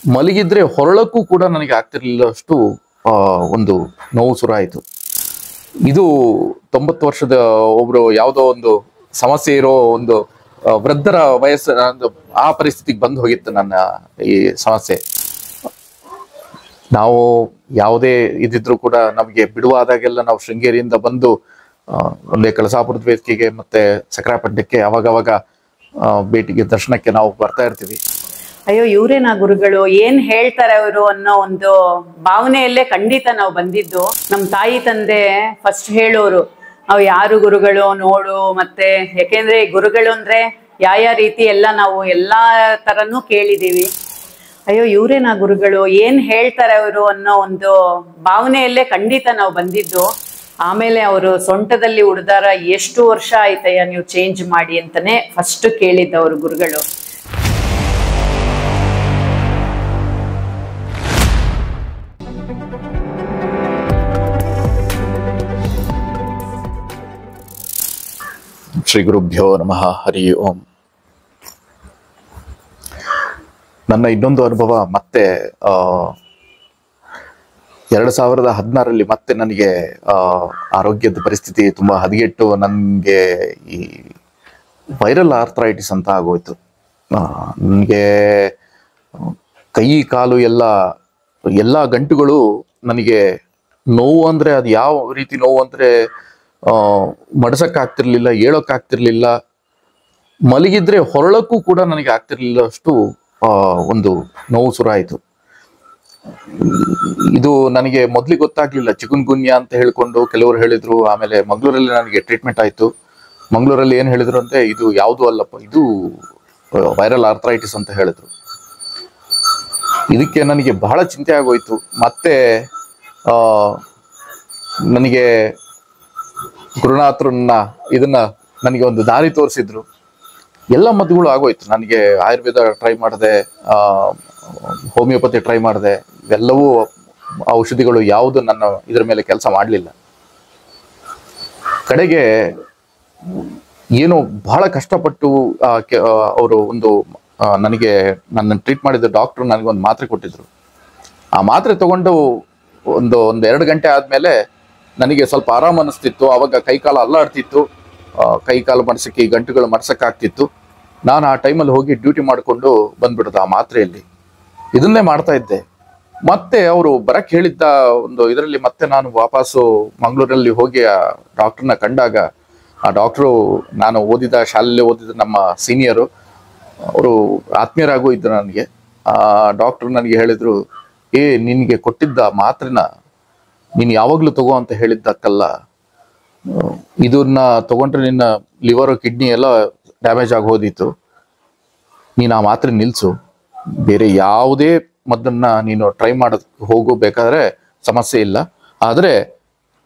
ಮಲಗಿದ್ರೆ ಹೊರಳಕ್ಕೂ ಕೂಡ ನನಗೆ ಆಗ್ತಿರ್ಲಿಲ್ಲಷ್ಟು ಒಂದು ನೋವು ಶುರು ಆಯಿತು. ಇದು 90 ವರ್ಷದ ಒಬ್ರು ಯಾವುದೋ ಒಂದು ಸಮಸ್ಯೆ ಇರೋ ಒಂದು ವೃದ್ಧರ ವಯಸ್ಸು ಆ ಪರಿಸ್ಥಿತಿಗೆ ಬಂದು ಹೋಗಿತ್ತು ನನ್ನ ಈ ಸಮಸ್ಯೆ. ನಾವು ಯಾವುದೇ ಇದಿದ್ರು ಕೂಡ ನಮಗೆ ಬಿಡುವಾದಾಗೆಲ್ಲ ನಾವು ಶೃಂಗೇರಿಯಿಂದ ಬಂದು ಒಂದೇ ಕಳಸಾಪುರದ ವೇದಿಕೆಗೆ ಮತ್ತೆ ಸಕ್ರಾಪಟ್ಟಣಕ್ಕೆ ಅವಾಗವಾಗ ಭೇಟಿಗೆ ದರ್ಶನಕ್ಕೆ ನಾವು ಬರ್ತಾ ಇರ್ತೀವಿ. ಅಯ್ಯೋ ಇವರೇನಾ ಗುರುಗಳು, ಏನ್ ಹೇಳ್ತಾರೆ ಅವರು ಅನ್ನೋ ಒಂದು ಭಾವನೆಯಲ್ಲೇ ಖಂಡಿತ ನಾವು ಬಂದಿದ್ದು. ನಮ್ಮ ತಾಯಿ ತಂದೆ ಫಸ್ಟ್ ಹೇಳೋರು ಅವ್ ಯಾರು ಗುರುಗಳು ನೋಡು, ಮತ್ತೆ ಯಾಕೆಂದ್ರೆ ಗುರುಗಳು ಅಂದ್ರೆ ಯಾವ ರೀತಿ ಎಲ್ಲ ನಾವು ಎಲ್ಲಾ ತರನು ಕೇಳಿದೀವಿ. ಅಯ್ಯೋ ಇವರೇನಾ ಗುರುಗಳು, ಏನ್ ಹೇಳ್ತಾರೆ ಅವರು ಅನ್ನೋ ಒಂದು ಭಾವನೆಯಲ್ಲೇ ಖಂಡಿತ ನಾವು ಬಂದಿದ್ದು. ಆಮೇಲೆ ಅವರು ಸೊಂಟದಲ್ಲಿ ಉಡ್ದಾರ ಎಷ್ಟು ವರ್ಷ ಆಯ್ತಯ್ಯ ನೀವು ಚೇಂಜ್ ಮಾಡಿ ಅಂತಾನೆ ಫಸ್ಟ್ ಕೇಳಿದ್ದವರು ಗುರುಗಳು. ಶ್ರೀ ಗುರುಭ್ಯೋ ನಮಃ. ಹರಿ ಓಂ. ನನ್ನ ಇನ್ನೊಂದು ಅನುಭವ ಮತ್ತೆ 2016ರಲ್ಲಿ ಮತ್ತೆ ನನಗೆ ಆರೋಗ್ಯದ ಪರಿಸ್ಥಿತಿ ತುಂಬಾ ಹದಗೆಟ್ಟು ನನಗೆ ಈ ವೈರಲ್ ಆರ್ಥರೈಟಿಸ್ ಅಂತ ಆಗೋಯ್ತು. ನನಗೆ ಕೈ ಕಾಲು ಎಲ್ಲ ಗಂಟುಗಳು ನನಗೆ ನೋವು ಅಂದ್ರೆ ಅದು ಯಾವ ರೀತಿ ನೋವು ಅಂದ್ರೆ ಮಡಸಕ್ಕಾಗ್ತಿರ್ಲಿಲ್ಲ, ಹೇಳೋಕ್ಕಾಗ್ತಿರ್ಲಿಲ್ಲ, ಮಲಗಿದ್ರೆ ಹೊರಳಕ್ಕೂ ಕೂಡ ನನಗೆ ಆಗ್ತಿರ್ಲಿಲ್ಲ ಅಷ್ಟು ಒಂದು ನೋವು ಶುರು ಆಯಿತು. ಇದು ನನಗೆ ಮೊದಲಿಗೆ ಗೊತ್ತಾಗ್ಲಿಲ್ಲ. ಚಿಕುನ್ಗುನ್ಯಾ ಅಂತ ಹೇಳ್ಕೊಂಡು ಕೆಲವರು ಹೇಳಿದ್ರು. ಆಮೇಲೆ ಮಂಗಳೂರಲ್ಲಿ ನನಗೆ ಟ್ರೀಟ್ಮೆಂಟ್ ಆಯಿತು. ಮಂಗಳೂರಲ್ಲಿ ಏನು ಹೇಳಿದ್ರು ಅಂದ್ರೆ ಇದು ಯಾವುದು ಅಲ್ಲಪ್ಪ, ಇದು ವೈರಲ್ ಆರ್ಥರೈಟಿಸ್ ಅಂತ ಹೇಳಿದ್ರು. ಇದಕ್ಕೆ ನನಗೆ ಬಹಳ ಚಿಂತೆ ಆಗೋಯ್ತು. ಮತ್ತೆ ನನಗೆ ಗುರುನಾಥರನ್ನ ಇದನ್ನ ನನಗೆ ಒಂದು ದಾರಿ ತೋರಿಸಿದ್ರು. ಎಲ್ಲ ಮದ್ದುಗಳು ಆಗೋಯ್ತು. ನನಗೆ ಆಯುರ್ವೇದ ಟ್ರೈ ಮಾಡಿದೆ, ಹೋಮಿಯೋಪತಿ ಟ್ರೈ ಮಾಡಿದೆ. ಇವೆಲ್ಲವೂ ಔಷಧಿಗಳು ಯಾವುದು ನನ್ನ ಇದರ ಮೇಲೆ ಕೆಲಸ ಮಾಡಲಿಲ್ಲ. ಕಡೆಗೆ ಏನೋ ಬಹಳ ಕಷ್ಟಪಟ್ಟು ಅವರು ನನಗೆ ನನ್ನ ಟ್ರೀಟ್ ಮಾಡಿದ ಡಾಕ್ಟ್ರು ನನಗೊಂದು ಮಾತ್ರೆ ಕೊಟ್ಟಿದ್ರು. ಆ ಮಾತ್ರೆ ತಗೊಂಡು ಒಂದು 2 ಗಂಟೆ ಆದಮೇಲೆ ನನಗೆ ಸ್ವಲ್ಪ ಆರಾಮ ಅನ್ನಿಸ್ತಿತ್ತು. ಆವಾಗ ಕೈಕಾಲು ಅಲ್ಲಾಡ್ತಿತ್ತು, ಕೈಕಾಲು ಮಡ್ಸಕ್ಕೆ, ಗಂಟುಗಳು ಮಡ್ಸಕ್ಕಾಗ್ತಿತ್ತು. ನಾನು ಆ ಟೈಮಲ್ಲಿ ಹೋಗಿ ಡ್ಯೂಟಿ ಮಾಡಿಕೊಂಡು ಬಂದ್ಬಿಡ್ದೆ ಆ ಮಾತ್ರೆಯಲ್ಲಿ. ಇದನ್ನೇ ಮಾಡ್ತಾ ಇದ್ದೆ. ಮತ್ತೆ ಅವರು ಬರಕ್ಕೆ ಹೇಳಿದ್ದ ಒಂದು ಇದರಲ್ಲಿ ಮತ್ತೆ ನಾನು ವಾಪಸ್ಸು ಮಂಗಳೂರಲ್ಲಿ ಹೋಗಿ ಆ ಡಾಕ್ಟ್ರನ್ನ ಕಂಡಾಗ, ಆ ಡಾಕ್ಟ್ರು ನಾನು ಶಾಲೆಯಲ್ಲಿ ಓದಿದ ನಮ್ಮ ಸೀನಿಯರು, ಅವರು ಆತ್ಮೀಯರಾಗೂ ಇದ್ರು ನನಗೆ. ಆ ಡಾಕ್ಟ್ರು ನನಗೆ ಹೇಳಿದ್ರು, ನಿನಗೆ ಕೊಟ್ಟಿದ್ದ ಮಾತ್ರೆನ ನೀನು ಯಾವಾಗಲೂ ತಗೋ ಅಂತ ಹೇಳಿದ್ದಕ್ಕಲ್ಲ, ಇದನ್ನ ತಗೊಂಡ್ರೆ ನಿನ್ನ ಲಿವರು ಕಿಡ್ನಿ ಎಲ್ಲ ಡ್ಯಾಮೇಜ್ ಆಗಿ ಹೋದಿತ್ತು. ನೀನು ಆ ಮಾತ್ರೆ ನಿಲ್ಲಿಸು, ಬೇರೆ ಯಾವುದೇ ಮದ್ದನ್ನ ನೀನು ಟ್ರೈ ಮಾಡೋದಕ್ಕೆ ಹೋಗಬೇಕಾದ್ರೆ ಸಮಸ್ಯೆ ಇಲ್ಲ, ಆದರೆ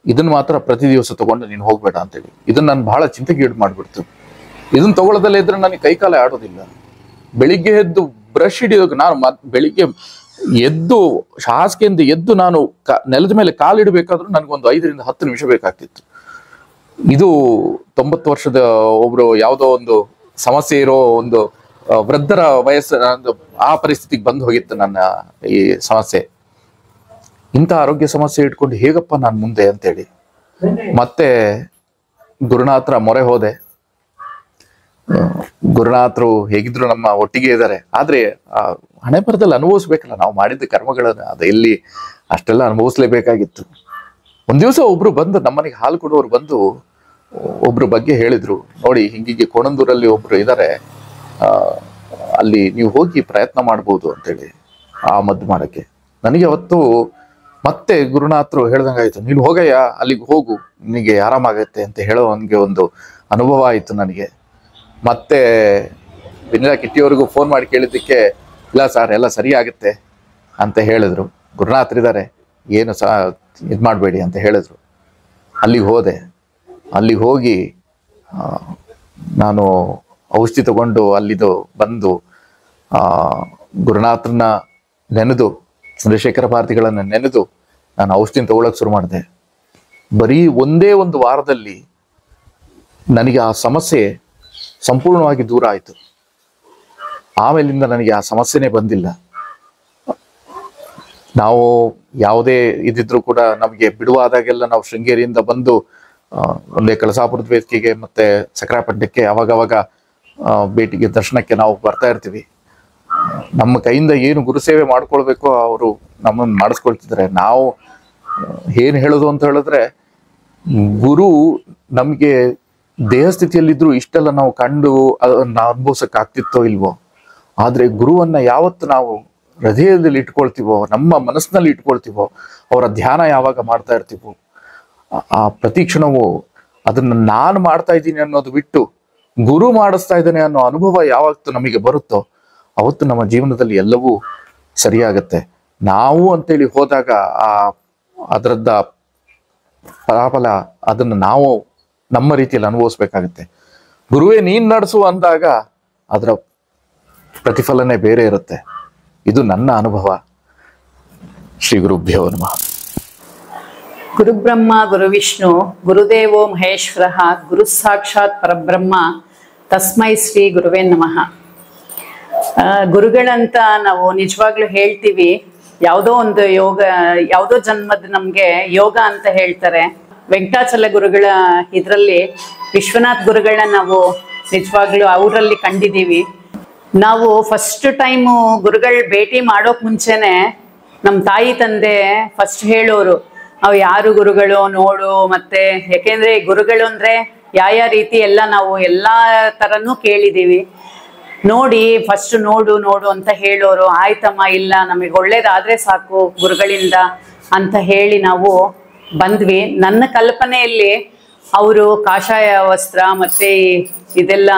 ಇದನ್ನ ಮಾತ್ರ ಪ್ರತಿ ದಿವಸ ತಗೊಂಡು ನೀನು ಹೋಗ್ಬೇಡ ಅಂತೇಳಿ. ಇದನ್ನ ನಾನು ಬಹಳ ಚಿಂತೆಗೀಡು ಮಾಡಿಬಿಡ್ತು. ಇದನ್ನ ತಗೊಳ್ಳೋದಲ್ಲೇ ಇದ್ರೆ ನನಗೆ ಕೈಕಾಲೇ ಆಡೋದಿಲ್ಲ. ಬೆಳಿಗ್ಗೆ ಎದ್ದು ಬ್ರಷ್ ಹಿಡಿಯೋಕೆ ನಾನು ಬೆಳಿಗ್ಗೆ ಎದ್ದು ಹಾಸಿಗೆಯಿಂದ ಎದ್ದು ನಾನು ನೆಲದ ಮೇಲೆ ಕಾಲಿಡಬೇಕಾದ್ರೂ ನನಗೊಂದು 5ರಿಂದ 10 ನಿಮಿಷ ಬೇಕಾಗ್ತಿತ್ತು. ಇದು 90 ವರ್ಷದ ಒಬ್ರು ಯಾವುದೋ ಒಂದು ಸಮಸ್ಯೆ ಇರೋ ಒಂದು ವೃದ್ಧರ ವಯಸ್ಸು ಆ ಪರಿಸ್ಥಿತಿಗೆ ಬಂದು ಹೋಗಿತ್ತು ನನ್ನ ಈ ಸಮಸ್ಯೆ. ಇಂಥ ಆರೋಗ್ಯ ಸಮಸ್ಯೆ ಇಟ್ಕೊಂಡು ಹೇಗಪ್ಪ ನಾನು ಮುಂದೆ ಅಂತೇಳಿ ಮತ್ತೆ ಗುರುನಾಥರ ಮೊರೆ ಹೋದೆ. ಗುರುನಾಥರು ಹೇಗಿದ್ರು ನಮ್ಮ ಒಟ್ಟಿಗೆ ಇದ್ದಾರೆ. ಆದ್ರೆ ಹಣೆ ಬರದಲ್ಲಿ ಅನುಭವಿಸ್ಬೇಕಲ್ಲ ನಾವು ಮಾಡಿದ್ದ ಕರ್ಮಗಳನ್ನ, ಅದು ಎಲ್ಲಿ ಅಷ್ಟೆಲ್ಲ ಅನುಭವಿಸ್ಲೇಬೇಕಾಗಿತ್ತು. ಒಂದ್ ದಿವಸ ಒಬ್ರು ಬಂದು ನಮ್ಮನೆಗೆ ಹಾಲು ಕೊಡೋರು ಬಂದು ಒಬ್ರು ಬಗ್ಗೆ ಹೇಳಿದ್ರು, ನೋಡಿ ಹಿಂಗಿಗೆ ಕೋಣಂದೂರಲ್ಲಿ ಒಬ್ರು ಇದ್ದಾರೆ, ಅಲ್ಲಿ ನೀವು ಹೋಗಿ ಪ್ರಯತ್ನ ಮಾಡ್ಬೋದು ಅಂತೇಳಿ ಆ ಮದ್ದು ಮಾಡಕ್ಕೆ. ನನಗೆ ಅವತ್ತು ಮತ್ತೆ ಗುರುನಾಥರು ಹೇಳ್ದಂಗಾಯ್ತು, ನೀನು ಹೋಗಯ್ಯ, ಅಲ್ಲಿಗೆ ಹೋಗು, ನಿನಗೆ ಆರಾಮಾಗತ್ತೆ ಅಂತ ಹೇಳೋ ಹಂಗೆ ಒಂದು ಅನುಭವ ಆಯಿತು ನನಗೆ. ಮತ್ತೆ ವಿನಿಲಾ ಕಿಟ್ಟಿಯವರಿಗೂ ಫೋನ್ ಮಾಡಿ ಕೇಳಿದ್ದಕ್ಕೆ, ಇಲ್ಲ ಸರ್ ಎಲ್ಲ ಸರಿ ಆಗುತ್ತೆ ಅಂತ ಹೇಳಿದ್ರು, ಗುರುನಾಥರಿದ್ದಾರೆ, ಏನು ಇದು ಮಾಡಬೇಡಿ ಅಂತ ಹೇಳಿದ್ರು. ಅಲ್ಲಿಗೆ ಹೋದೆ. ಅಲ್ಲಿಗೆ ಹೋಗಿ ನಾನು ಔಷಧಿ ತಗೊಂಡು ಅಲ್ಲಿದು ಬಂದು ಗುರುನಾಥರನ್ನ ನೆನೆದು, ಚಂದ್ರಶೇಖರ ಭಾರತಿಗಳನ್ನು ನೆನೆದು ನಾನು ಔಷಧಿನ ತಗೊಳಕ್ಕೆ ಶುರು ಮಾಡಿದೆ. ಬರೀ ಒಂದೇ ಒಂದು ವಾರದಲ್ಲಿ ನನಗೆ ಆ ಸಮಸ್ಯೆ ಸಂಪೂರ್ಣವಾಗಿ ದೂರ ಆಯಿತು. ಆಮೇಲಿಂದ ನನಗೆ ಆ ಸಮಸ್ಯೆನೇ ಬಂದಿಲ್ಲ. ನಾವು ಯಾವುದೇ ಇದಿದ್ರು ಕೂಡ ನಮಗೆ ಬಿಡುವಾದಾಗೆಲ್ಲ ನಾವು ಶೃಂಗೇರಿಯಿಂದ ಬಂದು ಒಂದೇ ಕಳಸಾಪುರದ ವೇದಿಕೆಗೆ ಮತ್ತೆ ಸಕ್ರಾಪಟ್ಟಣಕ್ಕೆ ಅವಾಗವಾಗ ಭೇಟಿಗೆ ದರ್ಶನಕ್ಕೆ ನಾವು ಬರ್ತಾ ಇರ್ತೀವಿ. ನಮ್ಮ ಕೈಯಿಂದ ಏನು ಗುರುಸೇವೆ ಮಾಡ್ಕೊಳ್ಬೇಕು ಅವರು ನಮ್ಮನ್ನು ಮಾಡಿಸ್ಕೊಳ್ತಿದ್ದಾರೆ. ನಾವು ಏನು ಹೇಳೋದು ಅಂತ ಹೇಳಿದ್ರೆ, ಗುರು ನಮಗೆ ದೇಹ ಸ್ಥಿತಿಯಲ್ಲಿದ್ರು ಇಷ್ಟೆಲ್ಲ ನಾವು ಕಂಡು ಅದನ್ನ ಅನುಭವಿಸಕ್ ಆಗ್ತಿತ್ತೋ ಇಲ್ವೋ, ಆದ್ರೆ ಗುರುವನ್ನ ಯಾವತ್ತು ನಾವು ಹೃದಯದಲ್ಲಿ ಇಟ್ಕೊಳ್ತೀವೋ, ನಮ್ಮ ಮನಸ್ಸಿನಲ್ಲಿ ಇಟ್ಕೊಳ್ತೀವೋ, ಅವರ ಧ್ಯಾನ ಯಾವಾಗ ಮಾಡ್ತಾ ಇರ್ತೀವೋ, ಆ ಪ್ರತಿ ಕ್ಷಣವೂ ಅದನ್ನ ನಾನು ಮಾಡ್ತಾ ಇದ್ದೀನಿ ಅನ್ನೋದು ಬಿಟ್ಟು ಗುರು ಮಾಡಿಸ್ತಾ ಇದ್ದಾನೆ ಅನ್ನೋ ಅನುಭವ ಯಾವತ್ತು ನಮಗೆ ಬರುತ್ತೋ ಅವತ್ತು ನಮ್ಮ ಜೀವನದಲ್ಲಿ ಎಲ್ಲವೂ ಸರಿಯಾಗತ್ತೆ. ನಾವು ಅಂತೇಳಿ ಹೋದಾಗ ಅದರದ್ದ ಫಲಾಫಲ ಅದನ್ನು ನಾವು ನಮ್ಮ ರೀತಿಯಲ್ಲಿ ಅನುಭವಿಸ್ಬೇಕಾಗತ್ತೆ. ಗುರುವೇ ನೀನ್ ನಡೆಸು ಅಂದಾಗ ಅದರ ಪ್ರತಿಫಲನೆ ಬೇರೆ ಇರುತ್ತೆ. ಇದು ನನ್ನ ಅನುಭವ. ಶ್ರೀ ಗುರುಭ್ಯೋ ನಮಃ. ಗುರುಬ್ರಹ್ಮ ಗುರುವಿಷ್ಣು ಗುರುದೇವೋ ಮಹೇಶ್ವರಃ ಗುರು ಸಾಕ್ಷಾತ್ ಪರಬ್ರಹ್ಮ ತಸ್ಮೈ ಶ್ರೀ ಗುರುವೇ ನಮಃ. ಗುರುಗಳಂತ ನಾವು ನಿಜವಾಗ್ಲೂ ಹೇಳ್ತೀವಿ. ಯಾವುದೋ ಒಂದು ಯೋಗ, ಯಾವುದೋ ಜನ್ಮದ ನಮ್ಗೆ ಯೋಗ ಅಂತ ಹೇಳ್ತಾರೆ. ವೆಂಕಟಾಚಲ ಗುರುಗಳ ಇದರಲ್ಲಿ ವಿಶ್ವನಾಥ್ ಗುರುಗಳನ್ನ ನಾವು ನಿಜವಾಗ್ಲೂ ಅವರಲ್ಲಿ ಕಂಡಿದ್ದೀವಿ. ನಾವು ಫಸ್ಟ್ ಟೈಮು ಗುರುಗಳ ಭೇಟಿ ಮಾಡೋಕ್ ಮುಂಚೆನೆ ನಮ್ಮ ತಾಯಿ ತಂದೆ ಫಸ್ಟ್ ಹೇಳೋರು, ಅವು ಯಾರು ಗುರುಗಳು ನೋಡು. ಮತ್ತೆ ಯಾಕೆಂದ್ರೆ ಗುರುಗಳು ಅಂದ್ರೆ ಯಾವ ರೀತಿ ಎಲ್ಲ ನಾವು ಎಲ್ಲಾ ತರನು ಕೇಳಿದೀವಿ. ನೋಡಿ ಫಸ್ಟ್ ನೋಡು ನೋಡು ಅಂತ ಹೇಳೋರು. ಆಯ್ತಮ್ಮ, ಇಲ್ಲ ನಮಗೆ ಒಳ್ಳೇದಾದ್ರೆ ಸಾಕು ಗುರುಗಳಿಂದ ಅಂತ ಹೇಳಿ ನಾವು ಬಂದ್ವಿ. ನನ್ನ ಕಲ್ಪನೆಯಲ್ಲಿ ಅವರು ಕಾಷಾಯ ವಸ್ತ್ರ ಮತ್ತೆ ಇದೆಲ್ಲ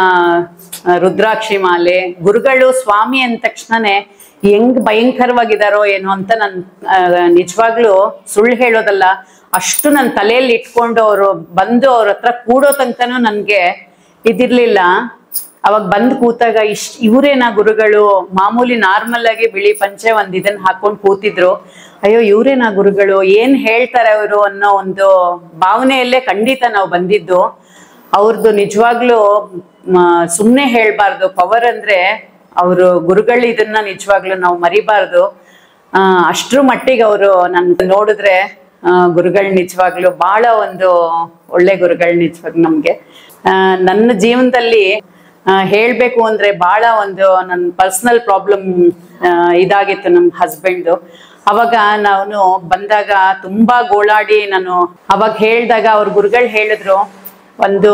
ರುದ್ರಾಕ್ಷಿ ಮಾಲೆ, ಗುರುಗಳು ಸ್ವಾಮಿ ಅಂದ ತಕ್ಷಣನೇ ಹೆಂಗ್ ಭಯಂಕರವಾಗಿದಾರೋ ಏನೋ ಅಂತ ನನ್ ನಿಜವಾಗ್ಲೂ ಸುಳ್ಳು ಹೇಳೋದಲ್ಲ, ಅಷ್ಟು ನನ್ನ ತಲೆಯಲ್ಲಿ ಇಟ್ಕೊಂಡು ಅವರು ಬಂದು ಅವ್ರ ಹತ್ರ ಕೂಡೋ ತನಕನೂ ನನ್ಗೆ ಇದಿರ್ಲಿಲ್ಲ. ಅವಾಗ ಬಂದು ಕೂತಾಗ ಇವರೇನಾ ಗುರುಗಳು, ಮಾಮೂಲಿ ನಾರ್ಮಲ್ ಆಗಿ ಬಿಳಿ ಪಂಚೆ ಇದನ್ನ ಹಾಕೊಂಡು ಕೂತಿದ್ರು. ಅಯ್ಯೋ ಇವರೇನಾ ಗುರುಗಳು, ಏನ್ ಹೇಳ್ತಾರೆ ಅವರು ಅನ್ನೋ ಒಂದು ಭಾವನೆಯಲ್ಲೇ ಖಂಡಿತ ನಾವು ಬಂದಿದ್ದು. ಅವ್ರದ್ದು ನಿಜವಾಗ್ಲೂ ಸುಮ್ನೆ ಹೇಳ್ಬಾರ್ದು. ಪವರ್ ಅಂದ್ರೆ ಅವರು ಗುರುಗಳು, ಇದನ್ನ ನಿಜವಾಗ್ಲೂ ನಾವು ಮರಿಬಾರ್ದು. ಅಷ್ಟ್ರ ಮಟ್ಟಿಗೆ ಅವರು ನನ್ ನೋಡಿದ್ರೆ ಗುರುಗಳು ನಿಜವಾಗ್ಲೂ ಬಹಳ ಒಂದು ಒಳ್ಳೆ ಗುರುಗಳು ನಿಜವಾಗ್ಲೂ ನಮ್ಗೆ. ನನ್ನ ಜೀವನದಲ್ಲಿ ಹೇಳ್ಬೇಕು ಅಂದ್ರೆ ಬಹಳ ಒಂದು ನನ್ನ ಪರ್ಸನಲ್ ಪ್ರಾಬ್ಲಮ್ ಇದಾಗಿತ್ತು ನಮ್ಮ ಹಸ್ಬೆಂಡ್ದು. ಅವಾಗ ನಾನು ಬಂದಾಗ ತುಂಬಾ ಗೋಳಾಡಿ ನಾನು ಅವಾಗ ಹೇಳ್ದಾಗ ಅವ್ರ ಗುರುಗಳು ಹೇಳಿದ್ರು, ಒಂದು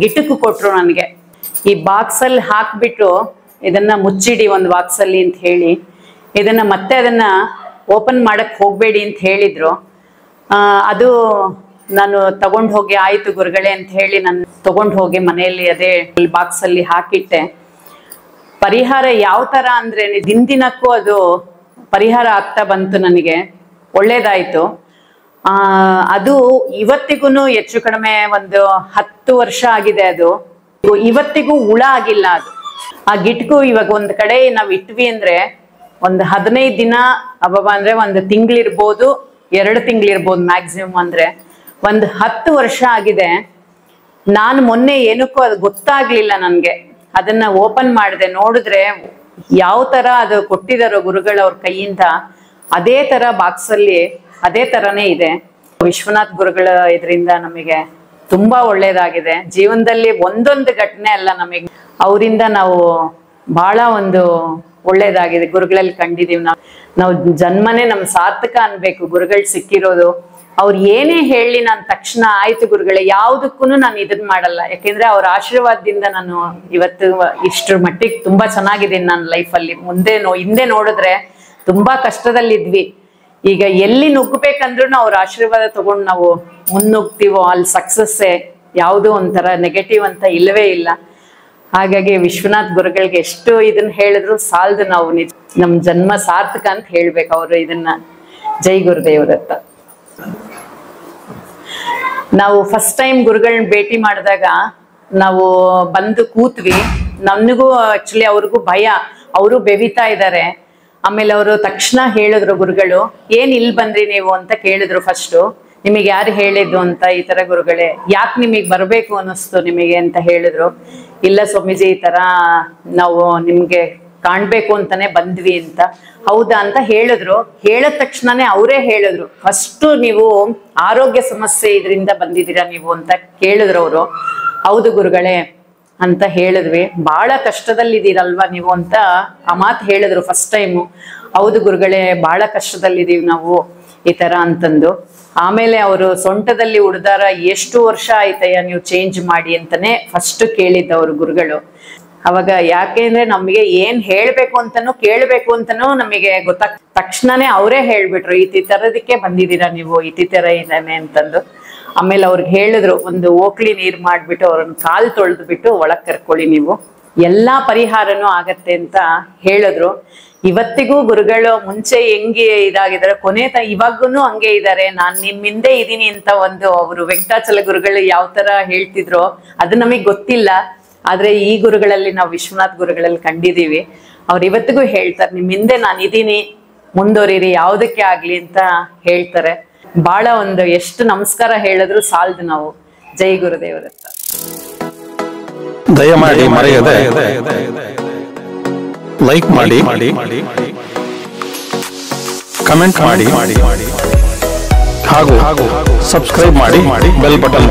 ಗಿಟಕು ಕೊಟ್ರು ನನಗೆ. ಈ ಬಾಕ್ಸಲ್ಲಿ ಹಾಕ್ಬಿಟ್ಟು ಇದನ್ನ ಮುಚ್ಚಿಡಿ ಒಂದು ಬಾಕ್ಸಲ್ಲಿ ಅಂತ ಹೇಳಿ, ಇದನ್ನ ಮತ್ತೆ ಅದನ್ನ ಓಪನ್ ಮಾಡಕ್ ಹೋಗ್ಬೇಡಿ ಅಂತ ಹೇಳಿದ್ರು. ಅದು ನಾನು ತಗೊಂಡು ಹೋಗಿ ಆಯ್ತು ಗುರುಗಳೇ ಅಂತ ಹೇಳಿ ನಾನು ತಗೊಂಡು ಹೋಗಿ ಮನೆಯಲ್ಲಿ ಅದೇ ಬಾಕ್ಸ್ ಅಲ್ಲಿ ಹಾಕಿಟ್ಟೆ. ಪರಿಹಾರ ಯಾವ ತರ ಅಂದ್ರೆ ದಿನಕ್ಕೂ ಅದು ಪರಿಹಾರ ಆಗ್ತಾ ಬಂತು, ನನಗೆ ಒಳ್ಳೇದಾಯ್ತು. ಅದು ಇವತ್ತಿಗೂ ಹೆಚ್ಚು ಕಡಿಮೆ ಒಂದು 10 ವರ್ಷ ಆಗಿದೆ. ಅದು ಇವತ್ತಿಗೂ ಹುಳ ಆಗಿಲ್ಲ. ಅದು ಆ ಗಿಟ್ಕು ಇವಾಗ ಒಂದ್ ಕಡೆ ನಾವ್ ಇಟ್ವಿ ಅಂದ್ರೆ ಒಂದು 15 ದಿನ ಅಬ್ಬಬ್ಬ ಅಂದ್ರೆ ಒಂದು ತಿಂಗಳಿರ್ಬೋದು, 2 ತಿಂಗಳಿರ್ಬೋದು ಮ್ಯಾಕ್ಸಿಮಮ್. ಅಂದ್ರೆ ಒಂದು 10 ವರ್ಷ ಆಗಿದೆ. ನಾನು ಮೊನ್ನೆ ಏನಕ್ಕೂ ಅದು ಗೊತ್ತಾಗ್ಲಿಲ್ಲ ನನ್ಗೆ. ಅದನ್ನ ಓಪನ್ ಮಾಡಿದೆ, ನೋಡಿದ್ರೆ ಯಾವ ತರ ಅದು ಕೊಟ್ಟಿದಾರೋ ಗುರುಗಳು ಅವ್ರ ಕೈಯಿಂದ ಅದೇ ತರ ಬಾಕ್ಸ್ ಅಲ್ಲಿ ಅದೇ ತರನೇ ಇದೆ. ವಿಶ್ವನಾಥ್ ಗುರುಗಳ ಇದರಿಂದ ನಮಗೆ ತುಂಬಾ ಒಳ್ಳೇದಾಗಿದೆ. ಜೀವನದಲ್ಲಿ ಒಂದೊಂದು ಘಟನೆ ಅಲ್ಲ, ನಮಗೆ ಅವರಿಂದ ನಾವು ಬಹಳ ಒಂದು ಒಳ್ಳೇದಾಗಿದೆ. ಗುರುಗಳಲ್ಲಿ ಕಂಡಿದೀವಿ ನಾವು ಜನ್ಮನೇ ನಮ್ ಸಾರ್ಥಕ ಅನ್ಬೇಕು ಗುರುಗಳು ಸಿಕ್ಕಿರೋದು. ಅವ್ರು ಏನೇ ಹೇಳಿ ನಾನು ತಕ್ಷಣ ಆಯ್ತು ಗುರುಗಳೇ, ಯಾವ್ದಕ್ಕೂ ನಾನು ಇದನ್ ಮಾಡಲ್ಲ. ಯಾಕೆಂದ್ರೆ ಅವ್ರ ಆಶೀರ್ವಾದದಿಂದ ನಾನು ಇವತ್ತು ಇಷ್ಟ್ರ ಮಟ್ಟಿಗೆ ತುಂಬಾ ಚೆನ್ನಾಗಿದ್ದೀನಿ ನನ್ನ ಲೈಫಲ್ಲಿ. ಹಿಂದೆ ನೋಡಿದ್ರೆ ತುಂಬಾ ಕಷ್ಟದಲ್ಲಿದ್ವಿ. ಈಗ ಎಲ್ಲಿ ನುಗ್ಗಬೇಕಂದ್ರೂ ಅವ್ರ ಆಶೀರ್ವಾದ ತಗೊಂಡು ನಾವು ಮುನ್ನುಗ್ತೀವೋ ಅಲ್ಲಿ ಸಕ್ಸಸ್ಸೇ. ಯಾವುದೋ ಒಂಥರ ನೆಗೆಟಿವ್ ಅಂತ ಇಲ್ಲವೇ ಇಲ್ಲ. ಹಾಗಾಗಿ ವಿಶ್ವನಾಥ್ ಗುರುಗಳಿಗೆ ಎಷ್ಟು ಇದನ್ನ ಹೇಳಿದ್ರು ಸಾಲದು. ನಾವು ನಮ್ ಜನ್ಮ ಸಾರ್ಥಕ ಅಂತ ಹೇಳ್ಬೇಕು ಅವರು ಇದನ್ನ. ಜೈ ಗುರುದೇವ್ರತ್ತ. ನಾವು ಫಸ್ಟ್ ಟೈಮ್ ಗುರುಗಳನ್ನ ಭೇಟಿ ಮಾಡಿದಾಗ ನಾವು ಬಂದು ಕೂತ್ವಿ. ನನ್ಗೂ ಆಕ್ಚುಲಿ ಅವ್ರಿಗೂ ಭಯ, ಅವರು ಬೆವಿತಾ ಇದ್ದಾರೆ. ಆಮೇಲೆ ಅವರು ತಕ್ಷಣ ಹೇಳಿದ್ರು ಗುರುಗಳು, ಏನ್ ಇಲ್ಲಿ ಬಂದ್ರಿ ನೀವು ಅಂತ ಕೇಳಿದ್ರು. ಫಸ್ಟು ನಿಮಗೆ ಯಾರು ಹೇಳಿದ್ದು ಅಂತ. ಈ ತರ ಗುರುಗಳೇ, ಯಾಕೆ ನಿಮಗೆ ಬರ್ಬೇಕು ಅನ್ನಿಸ್ತು ನಿಮಗೆ ಅಂತ ಹೇಳಿದ್ರು. ಇಲ್ಲ ಸ್ವಾಮೀಜಿ, ಈ ತರ ನಾವು ನಿಮ್ಗೆ ಕಾಣ್ಬೇಕು ಅಂತಾನೆ ಬಂದ್ವಿ ಅಂತ. ಹೌದಾ ಅಂತ ಹೇಳಿದ್ರು. ಹೇಳಿದ ತಕ್ಷಣನೇ ಅವರೇ ಹೇಳಿದ್ರು, ಫಸ್ಟ್ ನೀವು ಆರೋಗ್ಯ ಸಮಸ್ಯೆ ಇದರಿಂದ ಬಂದಿದ್ದೀರಾ ನೀವು ಅಂತ ಕೇಳಿದ್ರು ಅವರು. ಹೌದು ಗುರುಗಳೇ ಅಂತ ಹೇಳಿದ್ವಿ. ಬಹಳ ಕಷ್ಟದಲ್ಲಿದ್ದೀರಲ್ವಾ ನೀವು ಅಂತ ಆ ಮಾತು ಹೇಳಿದ್ರು ಫಸ್ಟ್ ಟೈಮು. ಹೌದು ಗುರುಗಳೇ, ಬಹಳ ಕಷ್ಟದಲ್ಲಿದ್ದೀವಿ ನಾವು ಈ ತರ ಅಂತಂದು. ಆಮೇಲೆ ಅವರು ಸೊಂಟದಲ್ಲಿ ಉಡ್ದಾರ ಎಷ್ಟು ವರ್ಷ ಆಯ್ತಯ್ಯ ನೀವು ಚೇಂಜ್ ಮಾಡಿ ಅಂತಾನೆ ಫಸ್ಟ್ ಕೇಳಿದ್ದವರು ಗುರುಗಳು. ಅವಾಗ ಯಾಕೆಂದ್ರೆ ನಮಗೆ ಏನ್ ಹೇಳ್ಬೇಕು ಅಂತಾನು ಕೇಳ್ಬೇಕು ಅಂತಾನು ನಮಗೆ ತಕ್ಷಣನೇ ಅವರೇ ಹೇಳ್ಬಿಟ್ರು, ಈ ತರದಕ್ಕೆ ಬಂದಿದ್ದೀರಾ ನೀವು, ಈ ತರ ಇದ್ದಾನೆ ಅಂತಂದು. ಆಮೇಲೆ ಅವ್ರಿಗೆ ಹೇಳಿದ್ರು, ಒಂದು ಓಕ್ಲಿ ನೀರ್ ಮಾಡ್ಬಿಟ್ಟು ಅವ್ರನ್ನ ಕಾಲ್ ತೊಳೆದು ಬಿಟ್ಟು ಒಳಗ್ ಕರ್ಕೊಳ್ಳಿ, ನೀವು ಎಲ್ಲಾ ಪರಿಹಾರನೂ ಆಗತ್ತೆ ಅಂತ ಹೇಳಿದ್ರು. ಇವತ್ತಿಗೂ ಗುರುಗಳು ಮುಂಚೆ ಹೆಂಗೆ ಇದಾಗಿದ್ದಾರೆ ಇವಾಗೂನು ಹಂಗೆ ಇದ್ದಾರೆ. ನಾನ್ ನಿಮ್ ಹಿಂದೆ ಇದೀನಿ ಅಂತ ಒಂದು ಅವರು ವೆಂಕಟಾಚಲ ಗುರುಗಳು ಯಾವ ತರ ಹೇಳ್ತಿದ್ರು ಅದು ನಮಗ್ ಗೊತ್ತಿಲ್ಲ. ಆದ್ರೆ ಈ ಗುರುಗಳಲ್ಲಿ ನಾವು ವಿಶ್ವನಾಥ್ ಗುರುಗಳಲ್ಲಿ ಕಂಡಿದೀವಿ. ಅವ್ರು ಇವತ್ತಿಗೂ ಹೇಳ್ತಾರೆ, ನಿಮ್ ಹಿಂದೆ ನಾನು ಇದೀನಿ, ಮುಂದುವರಿರಿ ಯಾವುದಕ್ಕೆ ಆಗ್ಲಿ ಅಂತ ಹೇಳ್ತಾರೆ. ಬಹಳ ಒಂದು ಎಷ್ಟು ನಮಸ್ಕಾರ ಹೇಳಿದ್ರು ಸಾಲದು ನಾವು. ಜೈ ಗುರುದೇವರತ್ತ. ದಯಮಾಡಿ ಮರೆಯದೆ ಲೈಕ್ ಮಾಡಿ, ಕಮೆಂಟ್ ಮಾಡಿ ಹಾಗೂ ಸಬ್ಸ್ಕ್ರೈಬ್ ಮಾಡಿ, ಬೆಲ್ ಬಟನ್